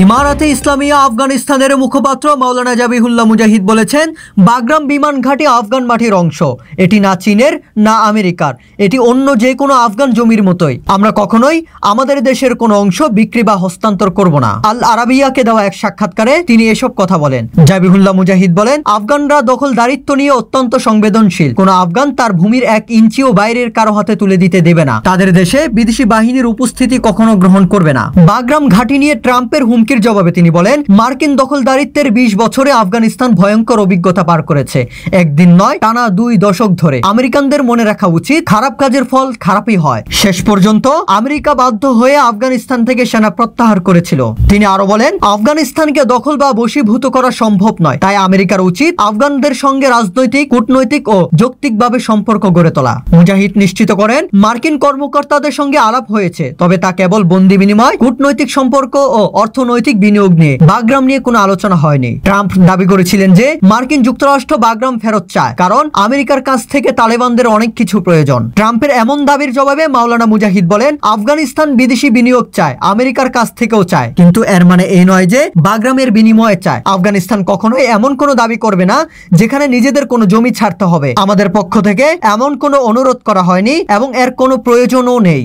ইমারাতে ইসলামিয়া আফগানিস্তানের মুখপাত্র মাওলানা জাবিহুল্লাহ মুজাহিদ বলেছেন, বাগরাম বিমান ঘাঁটি আফগান মাটির অংশ। এটি না চীনের না আমেরিকার, এটি অন্য যে কোনো আফগান জমির মতোই। আমরা কখনোই আমাদের দেশের কোনো অংশ বিক্রি বা হস্তান্তর করব না। আল আরাবিয়াকে দেওয়া এক সাক্ষাৎকারে তিনি এসব কথা বলেন। জাবিহুল্লাহ মুজাহিদ বলেন, আফগানরা দখলদারিত্ব নিয়ে অত্যন্ত সংবেদনশীল। কোন আফগান তার ভূমির 1 ইঞ্চিও বাইরের কারো হাতে তুলে দিতে দেবে না। তাদের দেশে বিদেশি বাহিনীর উপস্থিতি কখনো গ্রহণ করবে না। বাগরাম ঘাঁটি নিয়ে ট্রাম্পের হুমকির জবাবে তিনি বলেন, মার্কিন দখলদারিত্বের 20 বছরে আফগানিস্তান ভয়ঙ্কর অভিজ্ঞতা পার করেছে। একদিন নয়, টানা 2 দশক ধরে। আমেরিকানদের মনে রাখা উচিত, খারাপ কাজের ফল খারাপই হয়। শেষ পর্যন্ত আমেরিকা বাধ্য হয়ে আফগানিস্তান থেকে সেনা প্রত্যাহার করেছিল। তিনি আরো বলেন, আফগানিস্তানকে দখল বা বশীভূত করা সম্ভব নয়। তাই আমেরিকার উচিত আফগানদের সঙ্গে রাজনৈতিক, কূটনৈতিক ও যৌক্তিকভাবে সম্পর্ক গড়ে তোলা। মুজাহিদ নিশ্চিত করেন, মার্কিন কর্মকর্তাদের সঙ্গে আলাপ হয়েছে, তবে তা কেবল বন্দি বিনিময়, কূটনৈতিক সম্পর্ক ও অর্থনৈতিক বিনিয়োগ নিয়ে। বাগরাম নিয়ে কোনো আলোচনা হয়নি। ট্রাম্প দাবি করেছিলেন যে মার্কিন যুক্তরাষ্ট্র বাগরাম ফেরত চায়, কারণ আমেরিকার কাছ থেকে তালেবানদের অনেক কিছু প্রয়োজন। ট্রাম্পের এমন দাবির জবাবে মাওলানা মুজাহিদ বলেন, আফগানিস্তান বিদেশি বিনিয়োগ চায়, আমেরিকার কাছ থেকেও চায়, কিন্তু এর মানে এই নয় যে বাগরামের বিনিময়ে চায়। আফগানিস্তান কখনোই এমন কোনো দাবি করবে না যেখানে নিজেদের কোনো জমি ছাড়তে হবে। আমাদের পক্ষ থেকে এমন কোনো অনুরোধ করা হয়নি এবং এর কোনো প্রয়োজনও নেই।